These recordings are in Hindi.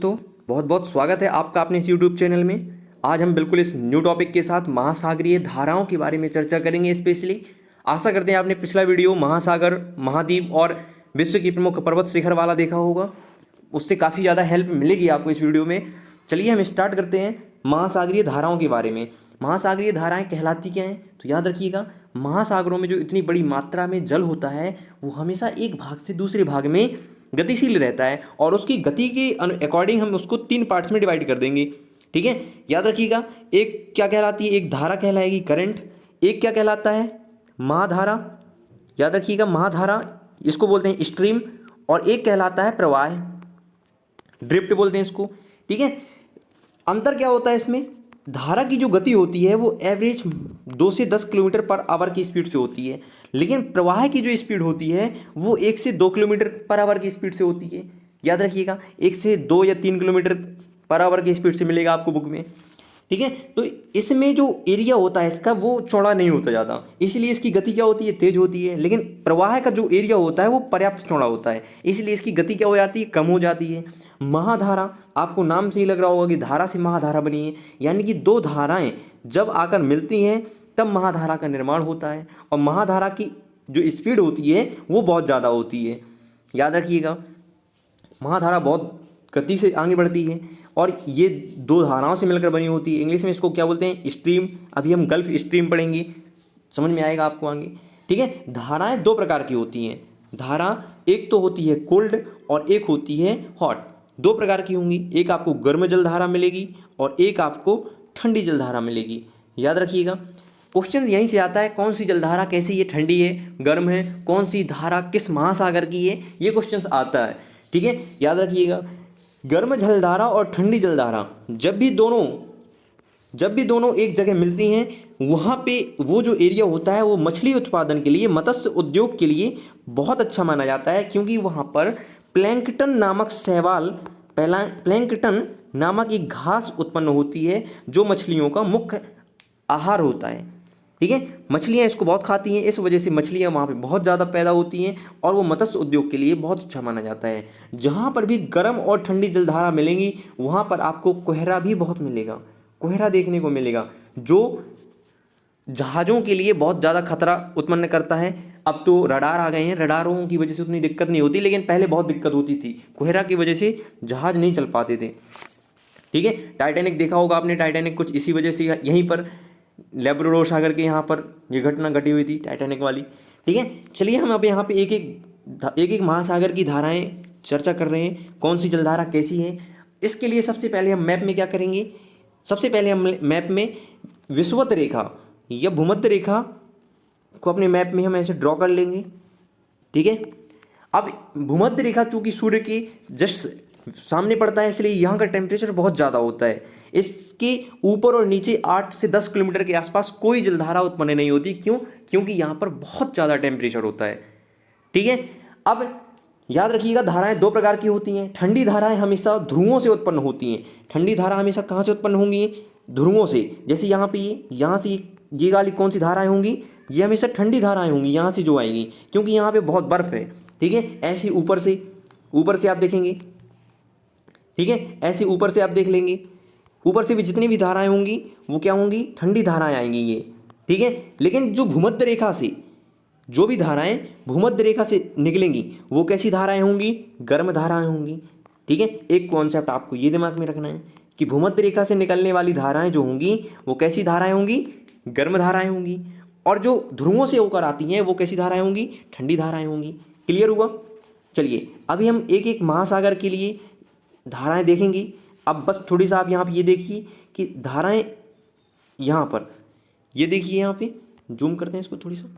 दोस्तों, बहुत बहुत स्वागत है आपका अपने इस यूट्यूब चैनल में। आज हम बिल्कुल इस न्यू टॉपिक के साथ महासागरीय धाराओं के बारे में चर्चा करेंगे। स्पेशली आशा करते हैं आपने पिछला वीडियो महासागर, महाद्वीप और विश्व की प्रमुख पर्वत शिखर वाला देखा होगा। उससे काफ़ी ज़्यादा हेल्प मिलेगी आपको इस वीडियो में। चलिए हम स्टार्ट करते हैं महासागरीय धाराओं के बारे में। महासागरीय धाराएं कहलाती क्या हैं, तो याद रखिएगा, महासागरों में जो इतनी बड़ी मात्रा में जल होता है वो हमेशा एक भाग से दूसरे भाग में गतिशील रहता है और उसकी गति के अकॉर्डिंग हम उसको 3 पार्ट्स में डिवाइड कर देंगे। ठीक है, याद रखिएगा, एक क्या कहलाती है, एक धारा कहलाएगी करंट, एक क्या कहलाता है महाधारा, याद रखिएगा महाधारा इसको बोलते हैं स्ट्रीम, और एक कहलाता है प्रवाह, ड्रिफ्ट बोलते हैं इसको। ठीक है, अंतर क्या होता है इसमें, धारा की जो गति होती है वो एवरेज 2 से 10 किलोमीटर पर आवर की स्पीड से होती है, लेकिन प्रवाह की जो स्पीड होती है वो 1 से 2 किलोमीटर पर आवर की स्पीड से होती है। याद रखिएगा, 1 से 2 या 3 किलोमीटर पर आवर की स्पीड से मिलेगा आपको बुक में। ठीक है, तो इसमें जो एरिया होता है इसका वो चौड़ा नहीं होता ज़्यादा, इसलिए इसकी गति क्या होती है, तेज होती है, लेकिन प्रवाह का जो एरिया होता है वो पर्याप्त चौड़ा होता है, इसलिए इसकी गति क्या हो जाती है, कम हो जाती है। महाधारा, आपको नाम से ही लग रहा होगा कि धारा से महाधारा बनी है, यानी कि 2 धाराएं जब आकर मिलती हैं तब महाधारा का निर्माण होता है, और महाधारा की जो स्पीड होती है वो बहुत ज़्यादा होती है। याद रखिएगा, महाधारा बहुत गति से आगे बढ़ती है और ये 2 धाराओं से मिलकर बनी होती है। इंग्लिश में इसको क्या बोलते हैं, स्ट्रीम। अभी हम गल्फ स्ट्रीम पढ़ेंगे, समझ में आएगा आपको आगे। ठीक है, धाराएं 2 प्रकार की होती हैं। धारा एक तो होती है कोल्ड और एक होती है हॉट, 2 प्रकार की होंगी। एक आपको गर्म जल धारा मिलेगी और एक आपको ठंडी जल धारा मिलेगी। याद रखिएगा, क्वेश्चन यहीं से आता है, कौन सी जलधारा कैसी है, ठंडी है, गर्म है, कौन सी धारा किस महासागर की है, ये क्वेश्चन आता है। ठीक है, याद रखिएगा, गर्म जलधारा और ठंडी जलधारा जब भी दोनों एक जगह मिलती हैं, वहाँ पे वो जो एरिया होता है वो मछली उत्पादन के लिए, मत्स्य उद्योग के लिए बहुत अच्छा माना जाता है, क्योंकि वहाँ पर प्लैंकटन नामक शैवाल, प्लैंकटन नामक एक घास उत्पन्न होती है जो मछलियों का मुख्य आहार होता है। ठीक है, मछलियाँ इसको बहुत खाती हैं, इस वजह से मछलियाँ वहाँ पे बहुत ज़्यादा पैदा होती हैं और वो मत्स्य उद्योग के लिए बहुत अच्छा माना जाता है। जहाँ पर भी गर्म और ठंडी जलधारा मिलेंगी वहाँ पर आपको कोहरा भी बहुत मिलेगा, कोहरा देखने को मिलेगा, जो जहाज़ों के लिए बहुत ज़्यादा खतरा उत्पन्न करता है। अब तो रडार आ गए हैं, रडारों की वजह से उतनी दिक्कत नहीं होती, लेकिन पहले बहुत दिक्कत होती थी, कोहरा की वजह से जहाज़ नहीं चल पाते थे। ठीक है, टाइटैनिक देखा होगा आपने, टाइटैनिक कुछ इसी वजह से यहीं पर लेब्राडोर सागर के यहाँ पर ये घटना घटी हुई थी, टाइटैनिक वाली। ठीक है, चलिए हम अब यहाँ पे एक एक महासागर की धाराएं चर्चा कर रहे हैं, कौन सी जलधारा कैसी है। इसके लिए सबसे पहले हम मैप में क्या करेंगे, सबसे पहले हम मैप में विषुवत रेखा या भूमध्य रेखा को अपने मैप में हम ऐसे ड्रॉ कर लेंगे। ठीक है, अब भूमध्य रेखा चूँकि सूर्य के जस्ट सामने पड़ता है, इसलिए यहाँ का टेम्परेचर बहुत ज़्यादा होता है। इसके ऊपर और नीचे 8 से 10 किलोमीटर के आसपास कोई जलधारा उत्पन्न नहीं होती। क्यों? क्योंकि यहाँ पर बहुत ज़्यादा टेम्परेचर होता है। ठीक है, अब याद रखिएगा, धाराएं 2 प्रकार की होती हैं। ठंडी धाराएं हमेशा ध्रुवों से उत्पन्न होती हैं। ठंडी धारा हमेशा कहाँ से उत्पन्न होंगी, ध्रुवों से। जैसे यहाँ पे यहाँ से ये वाली कौन सी धाराएं होंगी, ये हमेशा ठंडी धाराएं होंगी, यहाँ से जो आएंगी, क्योंकि यहाँ पे बहुत बर्फ़ है। ठीक है, ऐसे ऊपर से आप देखेंगे। ठीक है, ऐसे ऊपर से आप देख लेंगे, ऊपर से भी जितनी भी धाराएं होंगी वो क्या होंगी, ठंडी धाराएं आएंगी ये। ठीक है, लेकिन जो भूमध्य रेखा से जो भी धाराएं भूमध्य रेखा से निकलेंगी वो कैसी धाराएं होंगी, गर्म धाराएं होंगी। ठीक है, एक कॉन्सेप्ट आपको ये दिमाग में रखना है कि भूमध्य रेखा से निकलने वाली धाराएं जो होंगी वो कैसी धाराएं होंगी, गर्म धाराएं होंगी, और जो ध्रुवों से होकर आती हैं वो कैसी धाराएं होंगी, ठंडी धाराएं होंगी। क्लियर हुआ? चलिए अभी हम एक एक महासागर के लिए धाराएं देखेंगी। अब बस थोड़ी सा आप यहाँ पे ये देखिए कि धाराएं यहाँ पर, ये देखिए, यहाँ पे जूम करते हैं इसको थोड़ी सा,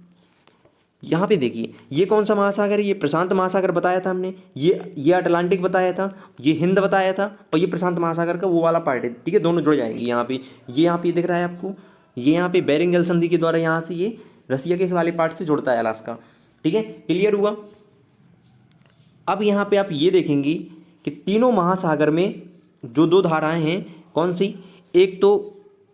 यहाँ पे देखिए, ये कौन सा महासागर है, ये प्रशांत महासागर बताया था हमने, ये अटलांटिक बताया था, ये हिंद बताया था, और ये प्रशांत महासागर का वो वाला पार्ट है। ठीक है, दोनों जुड़ जाएंगे यहाँ पे। ये यहाँ पे दिख रहा है आपको, ये यहाँ पे बेरिंग जल संधि के द्वारा यहाँ से ये रसिया के इस वाले पार्ट से जुड़ता है अलास्का। ठीक है, क्लियर हुआ? अब यहाँ पे आप ये देखेंगे कि तीनों महासागर में जो 2 धाराएं हैं, कौन सी, एक तो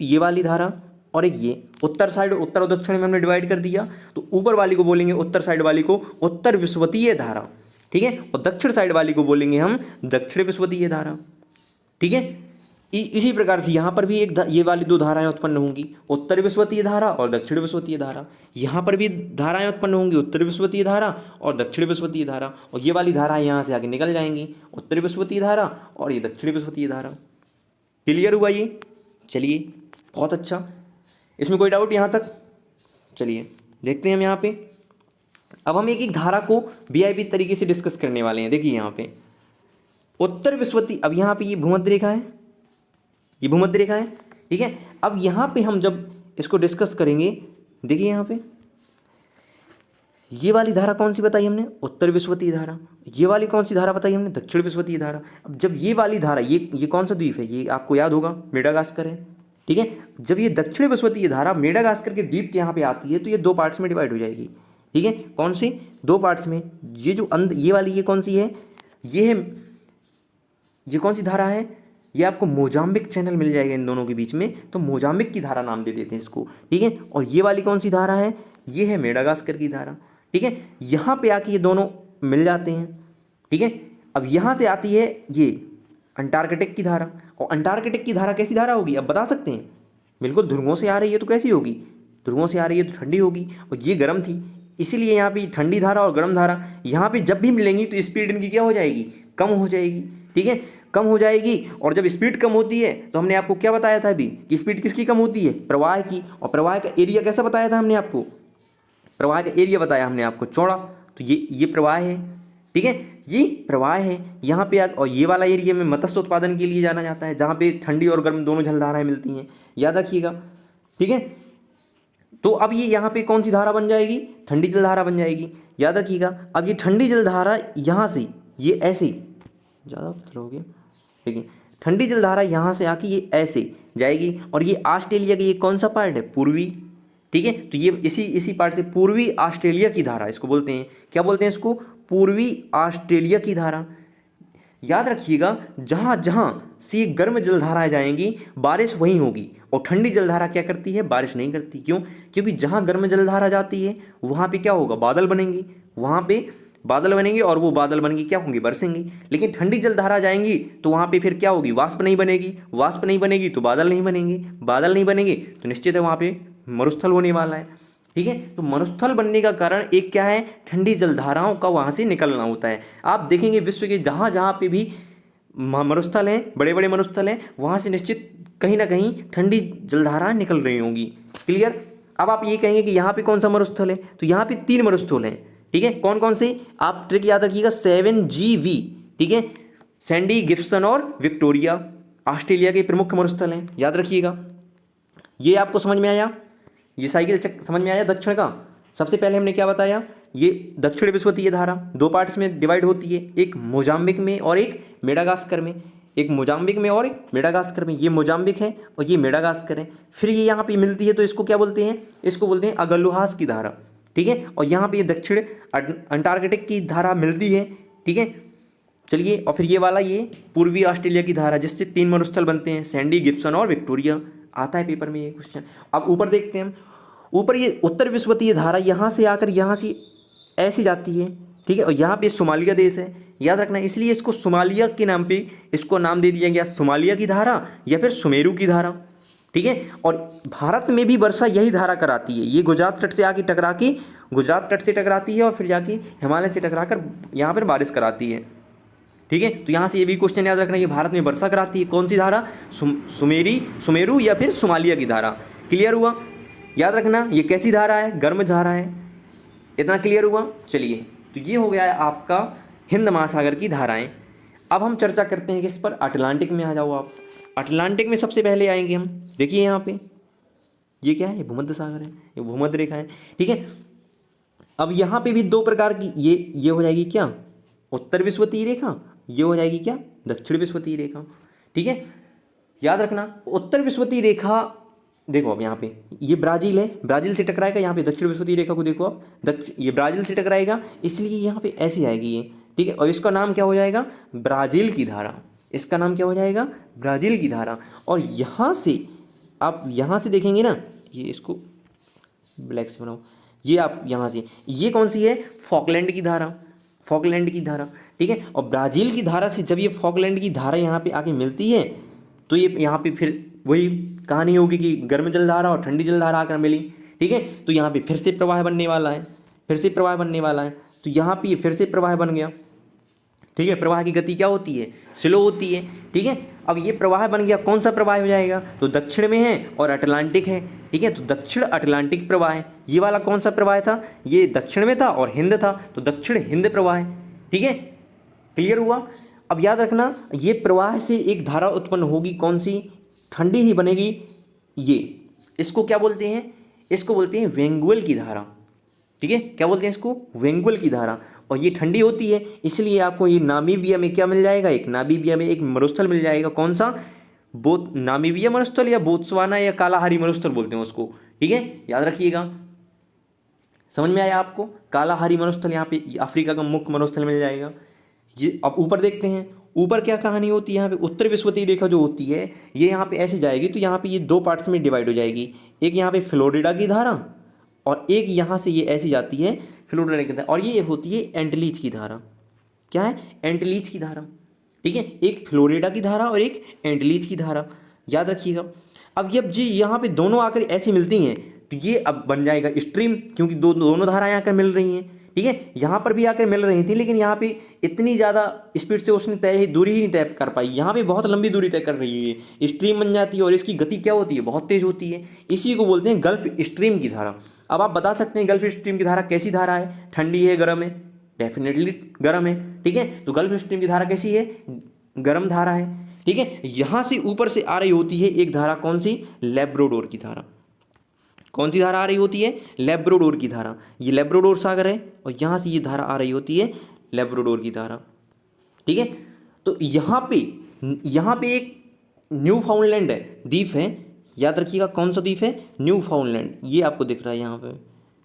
ये वाली धारा और एक ये। उत्तर साइड, उत्तर और दक्षिण में हमने डिवाइड कर दिया, तो ऊपर वाली को बोलेंगे, उत्तर साइड वाली को उत्तर विषुवतीय धारा। ठीक है, और दक्षिण साइड वाली को बोलेंगे हम दक्षिण विषुवतीय धारा। ठीक है। इसी प्रकार से यहाँ पर भी ये वाली दो धाराएं उत्पन्न होंगी, उत्तर विषुवतीय धारा और दक्षिण विषुवतीय धारा। यहाँ पर भी धाराएं उत्पन्न होंगी, उत्तर विषुवतीय धारा और दक्षिण विषुवतीय धारा, और ये वाली धाराएं यहाँ से आगे निकल जाएंगी, उत्तर विषुवतीय धारा और ये दक्षिण विषुवतीय धारा। क्लियर हुआ ये? चलिए, बहुत अच्छा। इसमें कोई डाउट यहाँ तक? चलिए देखते हैं हम यहाँ पे। अब हम एक एक धारा को वीआईपी तरीके से डिस्कस करने वाले हैं। देखिए यहाँ पे उत्तर विषुवतीय, अब यहाँ पे ये भूमध्य रेखा है, ये भूमध्य रेखा है, ठीक है। अब यहाँ पे हम जब इसको डिस्कस करेंगे, देखिए यहाँ पे ये वाली धारा कौन सी बताई हमने? उत्तर विषुवतीय धारा। ये वाली कौन सी धारा बताई हमने? दक्षिण विषुवतीय धारा। अब जब ये वाली धारा, ये कौन सा द्वीप है? ये आपको याद होगा, मेडागास्कर है, ठीक है। जब ये दक्षिण विषुवतीय धारा मेडागास्कर के द्वीप के यहाँ पे आती है तो ये दो पार्ट्स में डिवाइड हो जाएगी, ठीक है। कौन सी? दो पार्ट्स में। ये जो ये वाली, ये कौन सी है? ये कौन सी धारा है? ये आपको मोजाम्बिक चैनल मिल जाएगा इन दोनों के बीच में, तो मोजाम्बिक की धारा नाम दे देते हैं इसको, ठीक है। और ये वाली कौन सी धारा है? ये है मेडागास्कर की धारा, ठीक है। यहाँ पे आके ये दोनों मिल जाते हैं, ठीक है। अब यहाँ से आती है ये अंटार्कटिक की धारा, और अंटार्कटिक की धारा कैसी धारा होगी? अब बता सकते हैं? बिल्कुल ध्रुवों से आ रही है तो कैसी होगी? ध्रुवों से आ रही है तो ठंडी होगी, और ये गर्म थी, इसीलिए यहाँ पे ठंडी धारा और गर्म धारा यहाँ पे जब भी मिलेंगी तो स्पीड इनकी क्या हो जाएगी? कम हो जाएगी, ठीक है, कम हो जाएगी। और जब स्पीड कम होती है तो हमने आपको क्या बताया था अभी कि स्पीड किसकी कम होती है? प्रवाह की। और प्रवाह का एरिया कैसा बताया था हमने आपको? प्रवाह का एरिया बताया हमने आपको चौड़ा। तो ये प्रवाह है, ठीक है, ये प्रवाह है यहाँ पे। और ये वाला एरिया में मत्स्य उत्पादन के लिए जाना जाता है, जहाँ पे ठंडी और गर्म दोनों जलधाराएं मिलती हैं, याद रखिएगा, ठीक है। तो अब ये यहाँ पे कौन सी धारा बन जाएगी? ठंडी जलधारा बन जाएगी, याद रखिएगा। अब ये ठंडी जलधारा यहाँ से ये ऐसे ज़्यादा पतला हो गया, ठीक है, ठंडी जलधारा यहाँ से आके ये ऐसे जाएगी, और ये ऑस्ट्रेलिया का ये कौन सा पार्ट है? पूर्वी, ठीक है। तो ये इसी पार्ट से पूर्वी ऑस्ट्रेलिया की धारा इसको बोलते हैं। क्या बोलते हैं इसको? पूर्वी ऑस्ट्रेलिया की धारा। याद रखिएगा, जहाँ जहाँ से गर्म जलधाराएं जाएंगी बारिश वहीं होगी, और ठंडी जलधारा क्या करती है? बारिश नहीं करती। क्यों? क्योंकि जहाँ गर्म जलधारा जाती है वहाँ पे क्या होगा? बादल बनेंगे, वहाँ पे बादल बनेंगे, और वो बादल बन के क्या होंगे? बरसेंगे। लेकिन ठंडी जलधारा जाएंगी तो वहाँ पे फिर क्या होगी? वाष्प नहीं बनेगी, वाष्प नहीं बनेगी तो बादल नहीं बनेंगे, बादल नहीं बनेंगे तो निश्चित है वहाँ पे मरुस्थल होने वाला है, ठीक है। तो मरुस्थल बनने का कारण एक क्या है? ठंडी जलधाराओं का वहाँ से निकलना होता है। आप देखेंगे विश्व के जहाँ जहाँ पे भी मरुस्थल हैं, बड़े बड़े मरुस्थल हैं, वहाँ से निश्चित कहीं ना कहीं ठंडी जलधाराएं निकल रही होंगी। क्लियर? अब आप ये कहेंगे कि यहाँ पे कौन सा मरुस्थल है? तो यहाँ पे 3 मरुस्थल हैं, ठीक है। कौन कौन से? आप ट्रिक याद रखिएगा, 7GV, ठीक है। सैंडी, गिब्सन और विक्टोरिया ऑस्ट्रेलिया के प्रमुख मरुस्थल हैं, याद रखिएगा। ये आपको समझ में आया? ये साइकिल समझ में आया दक्षिण का? सबसे पहले हमने क्या बताया? ये दक्षिण विषुवतीय धारा 2 पार्ट्स में डिवाइड होती है, एक मोजाम्बिक में और एक मेडागास्कर में। एक मोजाम्बिक में और एक मेडागास्कर में। ये मोजाम्बिक है और ये मेडागास्कर है। फिर ये यहाँ पे मिलती है तो इसको क्या बोलते हैं? इसको बोलते हैं अगलुहास की धारा, ठीक है। और यहाँ पे ये दक्षिण अंटार्कटिक की धारा मिलती है, ठीक है। चलिए, और फिर ये वाला ये पूर्वी ऑस्ट्रेलिया की धारा, जिससे 3 मरुस्थल बनते हैं, सैंडी, गिब्सन और विक्टोरिया। आता है पेपर में ये क्वेश्चन। अब ऊपर देखते हैं हम। ऊपर ये उत्तर विषुवतीय धारा यहाँ से आकर यहाँ से ऐसे जाती है, ठीक है। और यहाँ पे सोमालिया देश है, याद रखना। इसलिए इसको सोमालिया के नाम पे इसको नाम दे दिया गया, सोमालिया की धारा या फिर सुमेरु की धारा, ठीक है। और भारत में भी वर्षा यही धारा कराती है। ये गुजरात तट से आके टकरा के गुजरात तट से टकराती है और फिर जाके हिमालय से टकराकर यहाँ पर बारिश कराती है, ठीक है। तो यहाँ से ये भी क्वेश्चन याद रखना, ये भारत में वर्षा कराती है कौन सी धारा? सुमेरु या फिर सोमालिया की धारा। क्लियर हुआ? याद रखना, ये कैसी धारा है? गर्म धारा है। इतना क्लियर हुआ? चलिए, तो ये हो गया है आपका हिंद महासागर की धाराएं। अब हम चर्चा करते हैं किस पर? अटलांटिक में आ जाओ आप। अटलांटिक में सबसे पहले आएंगे हम। देखिए यहाँ पे ये क्या है? ये भूमध्य सागर है, ये भूमध्य रेखा है, ठीक है। अब यहाँ पे भी 2 प्रकार की ये हो जाएगी क्या? उत्तर विषुवतीय रेखा। ये हो जाएगी क्या? दक्षिण विषुवतीय रेखा, ठीक है। याद रखना, उत्तर विषुवतीय रेखा देखो, अब यहाँ पे ये ब्राज़ील है, ब्राज़ील से टकराएगा। यहाँ पे दक्षिण विषुवतीय रेखा को देखो आप, ये ब्राज़ील से टकराएगा, इसलिए यहाँ पे ऐसी आएगी ये, ठीक है। और इसका नाम क्या हो जाएगा? ब्राज़ील की धारा। इसका नाम क्या हो जाएगा? ब्राज़ील की धारा। और यहाँ से आप यहाँ से देखेंगे ना, ये इसको ब्लैक से बनाओ, ये आप यहाँ से, ये कौन सी है? फॉकलैंड की धारा। फॉकलैंड की धारा, ठीक है। और ब्राज़ील की धारा से जब ये फॉकलैंड की धारा यहाँ पे आके मिलती है तो ये यहाँ पे फिर वही कहानी होगी कि गर्म जलधारा और ठंडी जलधारा आकर मिली, ठीक है। तो यहाँ पे फिर से प्रवाह बनने वाला है, फिर से प्रवाह बनने वाला है। तो यहाँ पे ये फिर से प्रवाह बन गया, ठीक है। प्रवाह की गति क्या होती है? स्लो होती है, ठीक है। अब ये प्रवाह बन गया, कौन सा प्रवाह हो जाएगा? तो दक्षिण में है और अटलांटिक है, ठीक है। तो दक्षिण अटलांटिक प्रवाह है। ये वाला कौन सा प्रवाह था? ये दक्षिण में था और हिंद था, तो दक्षिण हिंद प्रवाह है, ठीक है। क्लियर हुआ? अब याद रखना, ये प्रवाह से एक धारा उत्पन्न होगी, कौन सी? ठंडी ही बनेगी। ये इसको क्या बोलते हैं? इसको बोलते हैं वेंगुएल की धारा, ठीक है। क्या बोलते हैं इसको? वेंगुएल की धारा। और ये ठंडी होती है, इसलिए आपको ये नामीबिया में क्या मिल जाएगा? एक नामीबिया में एक मरुस्थल मिल जाएगा। कौन सा? नामीबिया मरुस्थल या बोत्सवाना या कालाहारी मरुस्थल बोलते हैं उसको, ठीक है। याद रखिएगा। समझ में आया आपको? कालाहारी मरुस्थल यहाँ पे अफ्रीका का मुख्य मरुस्थल मिल जाएगा। ये अब ऊपर देखते हैं, ऊपर क्या कहानी होती है? यहाँ पे उत्तर विषुवतीय रेखा जो होती है ये यहाँ पे ऐसे जाएगी, तो यहाँ पे ये दो पार्ट्स में डिवाइड हो जाएगी। एक यहाँ पे फ्लोरिडा की धारा और एक यहाँ से ये ऐसी जाती है फ्लोरिडा की धारा, और ये होती है एंटलीज की धारा। क्या है? एंटलीज की धारा, ठीक है। एक फ्लोरिडा की धारा और एक एंटलीज की धारा, याद रखिएगा। अब ये जी यहाँ पे दोनों आकर ऐसी मिलती हैं तो ये अब बन जाएगा स्ट्रीम, क्योंकि दोनों धाराएं आकर मिल रही हैं, ठीक है। यहाँ पर भी आकर मिल रही थी, लेकिन यहाँ पे इतनी ज़्यादा स्पीड से उसने दूरी ही नहीं तय कर पाई। यहाँ पे बहुत लंबी दूरी तय कर रही है, स्ट्रीम बन जाती है और इसकी गति क्या होती है? बहुत तेज होती है। इसी को बोलते हैं गल्फ स्ट्रीम की धारा। अब आप बता सकते हैं गल्फ स्ट्रीम की धारा कैसी धारा है? ठंडी है, गर्म है? डेफिनेटली गर्म है, ठीक है। तो गल्फ स्ट्रीम की धारा कैसी है? गर्म धारा है, ठीक है। यहाँ से ऊपर से आ रही होती है एक धारा, कौन सी? लैब्राडोर की धारा। कौन सी धारा आ रही होती है? लैब्राडोर की धारा। ये लैब्राडोर सागर है और यहाँ से ये धारा आ रही होती है लैब्राडोर की धारा, ठीक है। तो यहाँ पे एक न्यू फाउंडलैंड है, द्वीप है, याद रखिएगा। कौन सा द्वीप है? न्यू फाउंडलैंड। ये आपको दिख रहा है यहाँ पे,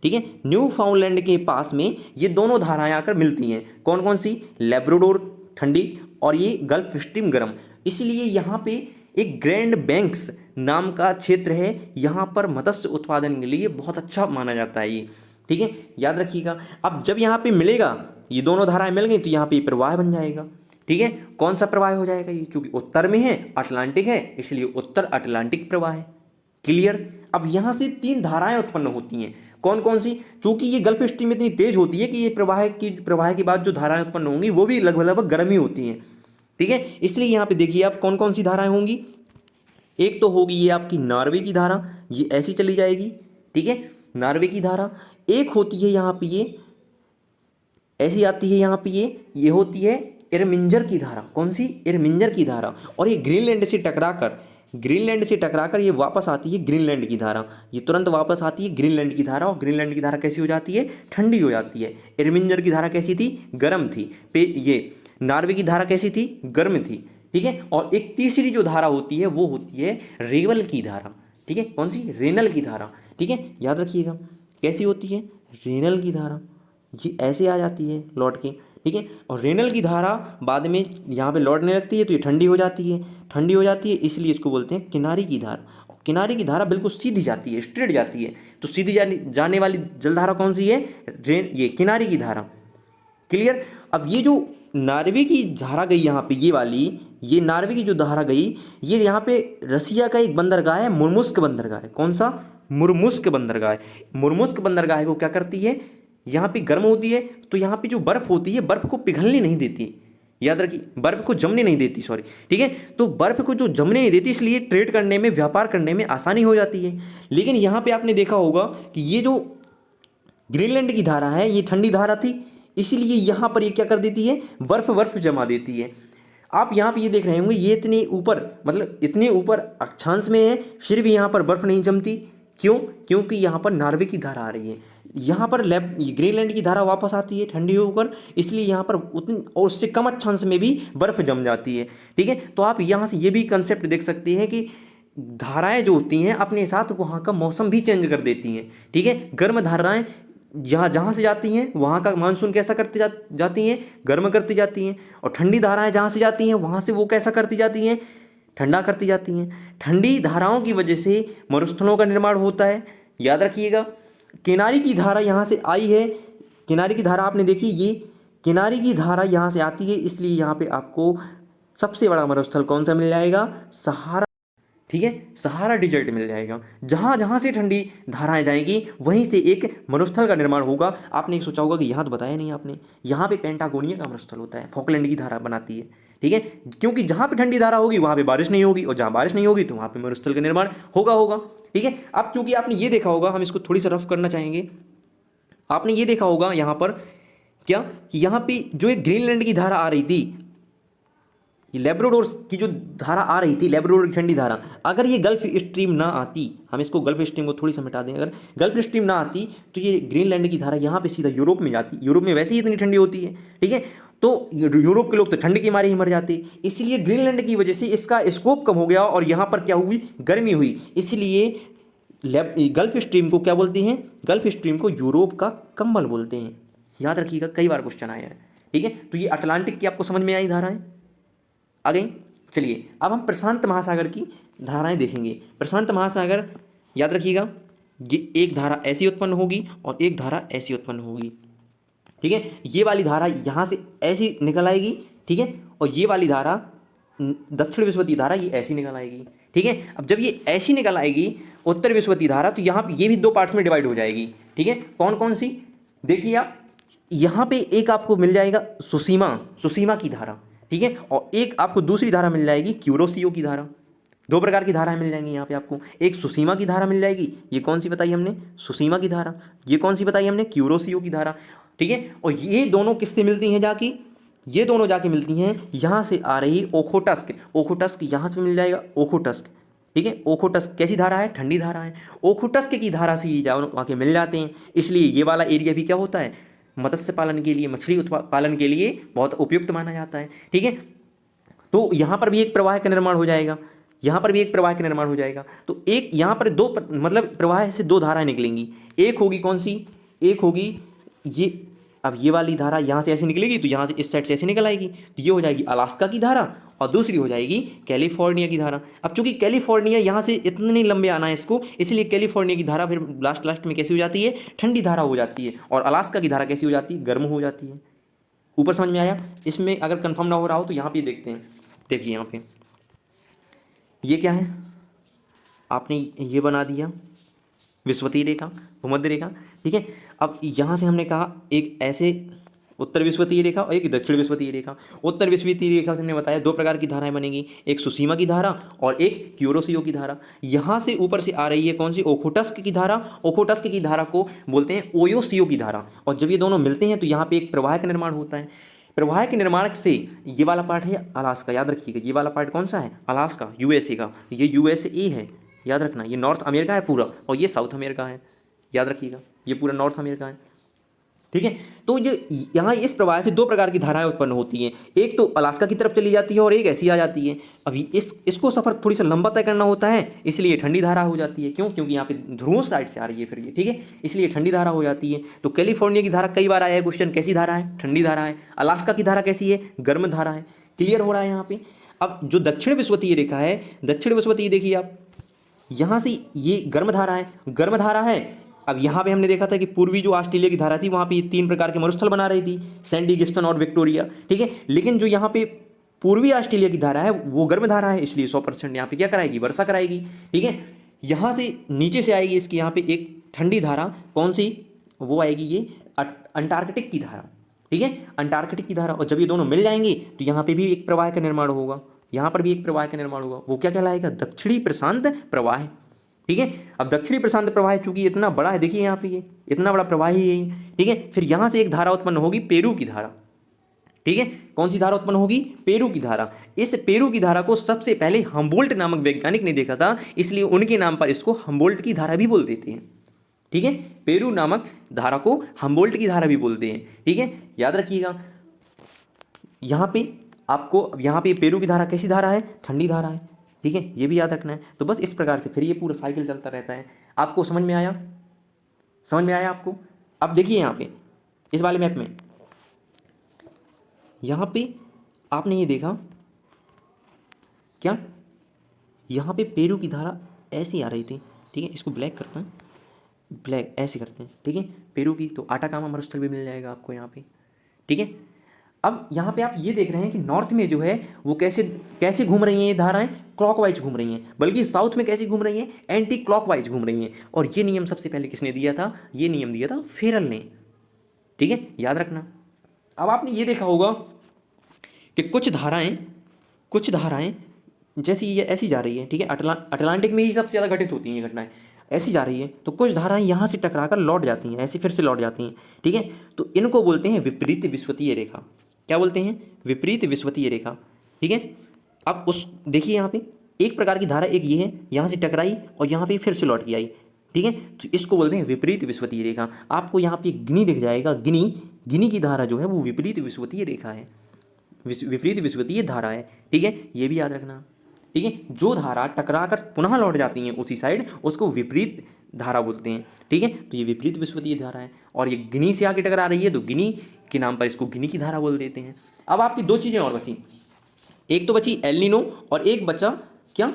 ठीक है। न्यू फाउंडलैंड के पास में ये दोनों धाराएं आकर मिलती हैं। कौन कौन सी? लैब्राडोर ठंडी और ये गल्फ स्ट्रीम गर्म। इसलिए यहाँ पे एक ग्रैंड बैंक्स नाम का क्षेत्र है, यहाँ पर मत्स्य उत्पादन के लिए बहुत अच्छा माना जाता है ये, ठीक है। याद रखिएगा। अब जब यहाँ पे मिलेगा, ये दोनों धाराएं मिल गई, तो यहाँ पे प्रवाह बन जाएगा, ठीक है। कौन सा प्रवाह हो जाएगा? ये चूंकि उत्तर में है, अटलांटिक है, इसलिए उत्तर अटलांटिक प्रवाह है। क्लियर? अब यहाँ से तीन धाराएं उत्पन्न होती हैं। कौन कौन सी? चूंकि ये गल्फ स्ट्रीम इतनी तेज होती है कि ये प्रवाह के बाद जो धाराएं उत्पन्न होंगी वो भी लगभग गर्म ही होती हैं, ठीक है। इसलिए यहाँ पे देखिए आप कौन कौन सी धाराएं होंगी। एक तो होगी ये आपकी नॉर्वे की धारा, ये ऐसी चली जाएगी, ठीक है, नॉर्वे की धारा। एक होती है यहाँ पे ये ऐसी आती है, यहाँ पे ये होती है इरमिंजर की धारा। कौन सी? इरमिंजर की धारा। और ये ग्रीनलैंड से टकराकर ये वापस आती है ग्रीनलैंड की धारा। ये तुरंत वापस आती है ग्रीनलैंड की धारा, और ग्रीनलैंड की धारा कैसी हो जाती है? ठंडी हो जाती है। इरमिंजर की धारा कैसी थी? गर्म थी। ये नॉर्वे की धारा कैसी थी? गर्म थी, ठीक है। और एक तीसरी जो धारा होती है वो होती है रेवल की धारा, ठीक है। कौन सी? रेनल की धारा, ठीक है। याद रखिएगा कैसी होती है? रेनल की धारा। ये ऐसे आ जाती है लौट के, ठीक है। और रेनल की धारा बाद में यहाँ पे लौटने लगती है तो ये ठंडी हो जाती है, इसलिए इसको बोलते हैं किनारी की धारा। और किनारी की धारा बिल्कुल सीधी जाती है, स्ट्रेट जाती है। तो सीधी जाने वाली जलधारा कौन सी है? ये किनारी की धारा। क्लियर? अब ये जो नॉर्वे की धारा गई यहाँ पे, ये वाली, ये नॉर्वे की जो धारा गई, ये यहाँ पे रसिया का एक बंदरगाह है, मुर्मुस्क बंदरगाह है। कौन सा? मुर्मुस्क बंदरगाह। मुर्मुस्क बंदरगाह को क्या करती है? यहाँ पे गर्म होती है, तो यहाँ पे जो बर्फ होती है बर्फ को पिघलने नहीं देती, याद रखिए, बर्फ को जमने नहीं देती, सॉरी, ठीक है। तो बर्फ को जो जमने नहीं देती, इसलिए ट्रेड करने में, व्यापार करने में आसानी हो जाती है। लेकिन यहाँ पे आपने देखा होगा कि ये जो ग्रीनलैंड की धारा है ये ठंडी धारा थी, इसीलिए यहाँ पर ये क्या कर देती है? बर्फ जमा देती है। आप यहाँ पे ये देख रहे होंगे, ये इतने ऊपर, मतलब इतने ऊपर अक्षांश में है, फिर भी यहाँ पर बर्फ नहीं जमती। क्यों? क्योंकि यहाँ पर नॉर्वे की धारा आ रही है, यहाँ पर ग्रीनलैंड की धारा वापस आती है ठंडी होकर, इसलिए यहाँ पर उतनी और उससे कम अक्षांश में भी बर्फ जम जाती है, ठीक है। तो आप यहाँ से ये भी कंसेप्ट देख सकते हैं कि धाराएं जो होती हैं अपने साथ वहाँ का मौसम भी चेंज कर देती हैं, ठीक है। गर्म धाराएं जहाँ से जाती हैं वहाँ का मानसून कैसा करती जाती हैं? गर्म करती जाती हैं। और ठंडी धाराएं जहाँ से जाती हैं वहाँ से वो कैसा करती जाती हैं? ठंडा करती जाती हैं। ठंडी धाराओं की वजह से मरुस्थलों का निर्माण होता है, याद रखिएगा। किनारी की धारा यहाँ से आई है, किनारी की धारा आपने देखी, किनारे की धारा यहाँ से आती है, इसलिए यहाँ पे आपको सबसे बड़ा मरुस्थल कौन सा मिल जाएगा? सहारा। ठीक है, सहारा डेजर्ट मिल जाएगा। जहाँ जहाँ से ठंडी धाराएं जाएंगी वहीं से एक मरुस्थल का निर्माण होगा। आपने एक सोचा होगा कि यहाँ तो बताया नहीं आपने, यहाँ पे पेंटागोनिया का मरुस्थल होता है, फॉकलैंड की धारा बनाती है। ठीक है, क्योंकि जहाँ पे ठंडी धारा होगी वहाँ पे बारिश नहीं होगी, और जहाँ बारिश नहीं होगी तो वहाँ पे मरुस्थल का निर्माण होगा। ठीक है, अब चूंकि आपने ये देखा होगा, हम इसको थोड़ी सा रफ करना चाहेंगे। आपने ये देखा होगा यहाँ पर क्या, कि यहाँ पे जो एक ग्रीनलैंड की धारा आ रही थी, ये लेब्राडोर की जो धारा आ रही थी, लेब्राडोर की ठंडी धारा, अगर ये गल्फ स्ट्रीम ना आती, हम इसको गल्फ स्ट्रीम को थोड़ी सा मिटा दें, अगर गल्फ स्ट्रीम ना आती तो ये ग्रीनलैंड की धारा यहाँ पे सीधा यूरोप में जाती। यूरोप में वैसे ही इतनी ठंडी होती है, ठीक है, तो यूरोप के लोग तो ठंड के मारे ही मर जाते। इसलिए ग्रीनलैंड की वजह से इसका स्कोप कम हो गया और यहाँ पर क्या हुई, गर्मी हुई। इसलिए गल्फ स्ट्रीम को क्या बोलते हैं? गल्फ स्ट्रीम को यूरोप का कंबल बोलते हैं। याद रखिएगा, कई बार क्वेश्चन आया है। ठीक है, तो ये अटलांटिक की आपको समझ में आई धाराएं आ गई। चलिए अब हम प्रशांत महासागर की धाराएं देखेंगे। प्रशांत महासागर, याद रखिएगा, ये एक धारा ऐसी उत्पन्न होगी और एक धारा ऐसी उत्पन्न होगी। ठीक है, ये वाली धारा यहाँ से ऐसी निकल आएगी, ठीक है, और ये वाली धारा दक्षिण विस्वती धारा ये ऐसी निकल आएगी। ठीक है, अब जब ये ऐसी निकल आएगी उत्तर विस्वती धारा, तो यहाँ ये भी दो पार्ट्स में डिवाइड हो जाएगी। ठीक है, कौन कौन सी? देखिए आप, यहाँ पे एक आपको मिल जाएगा सुसीमा की धारा, ठीक है, और एक आपको दूसरी धारा मिल जाएगी क्यूरोसियो की धारा। दो प्रकार की धाराएं मिल जाएंगी यहाँ पे आपको। एक सुसीमा की धारा मिल जाएगी, ये कौन सी बताई हमने? सुसीमा की धारा। ये कौन सी बताई हमने? क्यूरोसियो की धारा। ठीक है, और ये दोनों किससे मिलती हैं जाके? ये दोनों जाके मिलती हैं यहाँ से आ रही ओखोटस्क। ओखोटस्क यहाँ से मिल जाएगा, ओखोटस्क। ठीक है, ओखोटस्क कैसी धारा है? ठंडी धारा है। ओखोटस्क की धारा से ये जाओ आके मिल जाते हैं, इसलिए ये वाला एरिया भी क्या होता है? मत्स्य पालन के लिए, मछली पालन के लिए बहुत उपयुक्त माना जाता है। ठीक है, तो यहाँ पर भी एक प्रवाह का निर्माण हो जाएगा, यहाँ पर भी एक प्रवाह का निर्माण हो जाएगा। तो एक यहाँ पर दो मतलब प्रवाह से दो धाराएं निकलेंगी। एक होगी कौन सी? एक होगी ये, अब ये वाली धारा यहाँ से ऐसे निकलेगी तो यहाँ से इस साइड से ऐसे निकल आएगी, तो ये हो जाएगी अलास्का की धारा, और दूसरी हो जाएगी कैलिफोर्निया की धारा। अब चूंकि कैलिफोर्निया यहाँ से इतने लंबे आना है इसको, इसलिए कैलिफोर्निया की धारा फिर लास्ट में कैसी हो जाती है? ठंडी धारा हो जाती है। और अलास्का की धारा कैसी हो जाती है? गर्म हो जाती है। ऊपर समझ में आया? इसमें अगर कंफर्म ना हो रहा हो तो यहाँ पे देखते हैं। देखिए यहाँ पे ये क्या है, आपने ये बना दिया विषुवतीय रेखा, भूमध्य रेखा। ठीक है, अब यहाँ से हमने कहा एक ऐसे उत्तर विषुवतीय रेखा और एक दक्षिण विषुवतीय रेखा। उत्तर विषुवतीय रेखा से हमने बताया दो प्रकार की धाराएं बनेंगी, एक सुसीमा की धारा और एक क्यूरोसियो की धारा। यहाँ से ऊपर से आ रही है कौन सी? ओखोटस्क की धारा। ओखोटस्क की धारा को बोलते हैं ओयोसियो की धारा। और जब ये दोनों मिलते हैं तो यहाँ पे एक प्रवाह का निर्माण होता है। प्रवाह के निर्माण से ये वाला पार्ट है अलास्का, याद रखिएगा, ये वाला पार्ट कौन सा है? अलास्का, यूएसए का। ये यूएसए है, याद रखना, ये नॉर्थ अमेरिका है पूरा, और ये साउथ अमेरिका है, याद रखिएगा, ये पूरा नॉर्थ अमेरिका है। ठीक है, तो ये यहाँ इस प्रवाह से दो प्रकार की धाराएं उत्पन्न होती हैं। एक तो अलास्का की तरफ चली जाती है और एक ऐसी आ जाती है। अभी इसको सफ़र थोड़ी सा लंबा तय करना होता है, इसलिए ठंडी धारा हो जाती है। क्यों? क्योंकि यहाँ पे ध्रुव साइड से आ रही है फिर ये, ठीक है, इसलिए ठंडी धारा हो जाती है। तो कैलिफोर्निया की धारा कई बार आया है क्वेश्चन, कैसी धारा है? ठंडी धारा है। अलास्का की धारा कैसी है? गर्म धारा है। क्लियर हो रहा है यहाँ पे? अब जो दक्षिण विषुवतीय रेखा है, दक्षिण विषुवतीय देखिए आप, यहाँ से ये गर्म धारा है, गर्म धारा है। अब यहाँ पे हमने देखा था कि पूर्वी जो ऑस्ट्रेलिया की धारा थी वहाँ पे तीन प्रकार के मरुस्थल बना रही थी, सैंडी, गिब्सन और विक्टोरिया। ठीक है, लेकिन जो यहाँ पे पूर्वी ऑस्ट्रेलिया की धारा है वो गर्म धारा है, इसलिए 100% यहाँ पे क्या कराएगी? वर्षा कराएगी। ठीक है, यहाँ से नीचे से आएगी इसकी यहाँ पे एक ठंडी धारा, कौन सी? वो आएगी ये अंटार्कटिक की धारा। ठीक है, अंटार्कटिक की धारा। और जब ये दोनों मिल जाएंगे तो यहाँ पे भी एक प्रवाह का निर्माण होगा, यहाँ पर भी एक प्रवाह का निर्माण होगा। वो क्या कहलाएगा? दक्षिणी प्रशांत प्रवाह। ठीक है, अब दक्षिणी प्रशांत प्रवाह चूंकि इतना बड़ा है, देखिए यहाँ पे ये इतना बड़ा प्रवाह ही है। ठीक है, फिर यहाँ से एक धारा उत्पन्न होगी, पेरू की धारा। ठीक है, कौन सी धारा उत्पन्न होगी? पेरू की धारा। इस पेरू की धारा को सबसे पहले हम्बोल्ट नामक वैज्ञानिक ने देखा था, इसलिए उनके नाम पर इसको हम्बोल्ट की धारा भी बोल देते हैं। ठीक है, पेरू नामक धारा को हम्बोल्ट की धारा भी बोलते हैं। ठीक है, याद रखिएगा, यहाँ पे आपको, यहाँ पे पेरू की धारा कैसी धारा है? ठंडी धारा है। ठीक है, ये भी याद रखना है। तो बस इस प्रकार से फिर ये पूरा साइकिल चलता रहता है। आपको समझ में आया? समझ में आया आपको? अब देखिए यहाँ पे इस वाले मैप में, यहाँ पे आपने ये देखा क्या, यहाँ पे पेरू की धारा ऐसी आ रही थी। ठीक है, इसको ब्लैक करते हैं, ब्लैक ऐसे करते हैं। ठीक है, पेरू की, तो आटाकामा मरुस्थल भी मिल जाएगा आपको यहाँ पे। ठीक है, अब यहाँ पे आप ये देख रहे हैं कि नॉर्थ में जो है वो कैसे कैसे घूम रही हैं ये धाराएं, क्लॉकवाइज घूम रही हैं, बल्कि साउथ में कैसी घूम रही हैं, एंटी क्लॉकवाइज घूम रही हैं। और ये नियम सबसे पहले किसने दिया था? ये नियम दिया था फेरल ने। ठीक है, याद रखना। अब आपने ये देखा होगा कि कुछ धाराएं जैसी ये ऐसी जा रही है, ठीक है, अटलांटिक में ही सबसे ज़्यादा घटित होती हैं ये घटनाएं, ऐसी जा रही है, तो कुछ धाराएं यहाँ से टकराकर लौट जाती हैं, ऐसे फिर से लौट जाती हैं। ठीक है, तो इनको बोलते हैं विपरीत विषुवतीय रेखा। क्या बोलते हैं? विपरीत विषुवतीय रेखा। ठीक है, अब उस देखिए यहाँ पे एक प्रकार की धारा, एक ये है, यहाँ से टकराई और यहाँ पे फिर से लौट के आई। ठीक है, तो इसको बोलते हैं विपरीत विषुवतीय रेखा। आपको यहाँ पे गिनी दिख जाएगा, गिनी की धारा जो है वो विपरीत विषुवतीय रेखा है, विपरीत विषुवतीय धारा है। ठीक है, ये भी याद रखना। ठीक है, जो धारा टकरा कर पुनः लौट जाती हैं उसी साइड, उसको विपरीत धारा बोलते हैं। ठीक है, तो ये विपरीत विषुवतीय धारा है, और ये गिनी से आगे टकरा रही है तो गिनी के नाम पर इसको गिनी की धारा बोल देते हैं। अब आपकी दो चीज़ें और बची, एक तो बची एल नीनो और एक बचा क्या?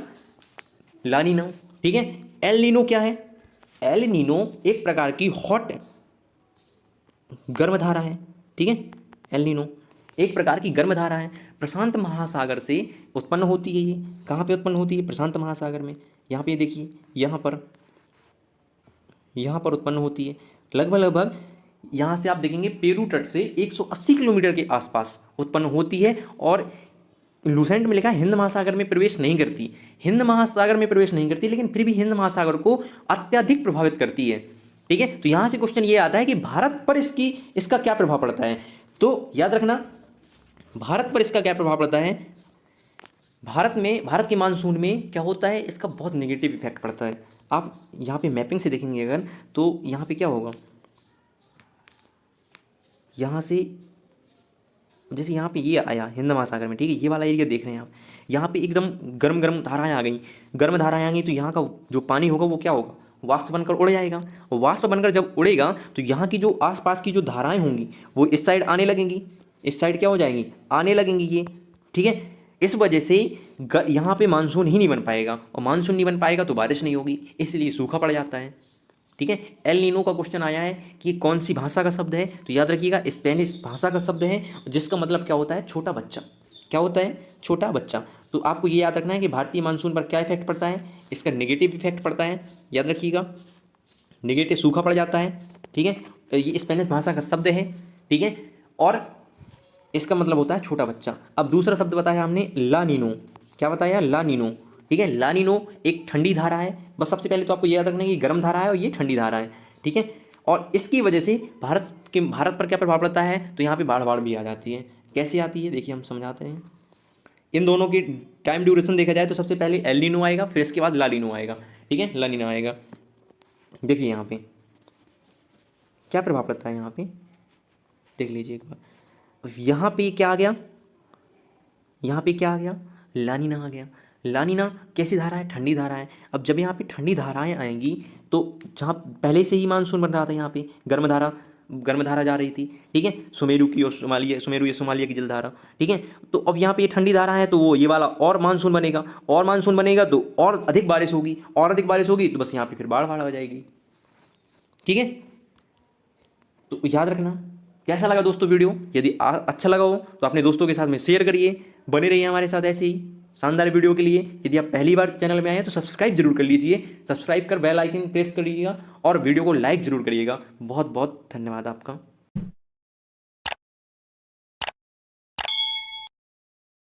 ला नीना। ठीक है, एल नीनो क्या है? एल नीनो एक प्रकार की हॉट गर्म धारा है। ठीक है, एल नीनो एक प्रकार की गर्म धारा है, प्रशांत महासागर से उत्पन्न होती है। ये कहाँ पे उत्पन्न होती है? प्रशांत महासागर में। यहाँ पे देखिए, यहाँ पर उत्पन्न होती है, लगभग यहाँ से आप देखेंगे पेरू तट से 180 किलोमीटर के आसपास उत्पन्न होती है, और लूसेंट में लिखा है हिंद महासागर में प्रवेश नहीं करती। हिंद महासागर में प्रवेश नहीं करती, लेकिन फिर भी हिंद महासागर को अत्यधिक प्रभावित करती है। ठीक है, तो यहाँ से क्वेश्चन ये आता है कि भारत पर इसका क्या प्रभाव पड़ता है? तो याद रखना, भारत पर इसका क्या प्रभाव पड़ता है? भारत के मानसून में क्या होता है? इसका बहुत नेगेटिव इफेक्ट पड़ता है। आप यहाँ पे मैपिंग से देखेंगे अगर, तो यहाँ पे क्या होगा, यहाँ से जैसे यहाँ पे ये आया हिंद महासागर में, ठीक है, ये वाला एरिया देख रहे हैं आप, यहाँ पे एकदम गर्म गर्म धाराएं आ गई, तो यहाँ का जो पानी होगा वो क्या होगा? वाष्प बनकर उड़ जाएगा, और वाष्प बनकर जब उड़ेगा तो यहाँ की जो आसपास की जो धाराएं होंगी वो इस साइड आने लगेंगी, इस साइड क्या हो जाएंगी? आने लगेंगी ये। ठीक है, इस वजह से यहाँ पे मानसून ही नहीं बन पाएगा, और मानसून नहीं बन पाएगा तो बारिश नहीं होगी, इसलिए सूखा पड़ जाता है। ठीक है, एल नीनो का क्वेश्चन आया है कि कौन सी भाषा का शब्द है, तो याद रखिएगा स्पेनिश भाषा का शब्द है, जिसका मतलब क्या होता है? छोटा बच्चा। क्या होता है? छोटा बच्चा। तो आपको ये याद रखना है कि भारतीय मानसून पर क्या इफेक्ट पड़ता है? इसका नेगेटिव इफेक्ट पड़ता है, याद रखिएगा, नेगेटिव, सूखा पड़ जाता है। ठीक है, ये स्पेनिश भाषा का शब्द है। ठीक है, और इसका मतलब होता है छोटा बच्चा। अब दूसरा शब्द बताया हमने ला नीनो। क्या बताया? ला नीनो। ठीक है, ला नीनो एक ठंडी धारा है। बस सबसे पहले तो आपको ये याद रखना है कि गर्म धारा है और ये ठंडी धारा है। ठीक है, और इसकी वजह से भारत पर क्या प्रभाव पड़ता है? तो यहाँ पे बाढ़ भी आ जाती है। कैसे आती है देखिए, हम समझाते हैं। इन दोनों की टाइम ड्यूरेशन देखा जाए तो सबसे पहले एल नीनो आएगा, फिर इसके बाद ला नीनो आएगा। ठीक है, ला नीनो आएगा। देखिए यहाँ पे क्या प्रभाव पड़ता है, यहाँ पे देख लीजिए एक बार। यहाँ पे क्या आ गया? यहाँ पे क्या आ गया? लानीना आ गया। लानीना कैसी धारा है? ठंडी धारा है। अब जब यहाँ पे ठंडी धाराएं आएंगी तो जहाँ पहले से ही मानसून बन रहा था, यहाँ पे गर्म धारा जा रही थी। ठीक है, सुमेरु या सोमालिया की जलधारा। ठीक है, तो अब यहाँ पे ये ठंडी धारा है तो वो ये वाला और मानसून बनेगा, तो और अधिक बारिश होगी, तो बस यहाँ पे फिर बाढ़ आ जाएगी। ठीक है, तो याद रखना। कैसा लगा दोस्तों वीडियो? यदि अच्छा लगा हो तो अपने दोस्तों के साथ में शेयर करिए। बने रहिए हमारे साथ ऐसे ही शानदार वीडियो के लिए। यदि आप पहली बार चैनल में आए हैं तो सब्सक्राइब जरूर कर लीजिए, सब्सक्राइब कर बेल आइकन प्रेस कर लीजिएगा और वीडियो को लाइक ज़रूर करिएगा। बहुत बहुत धन्यवाद आपका।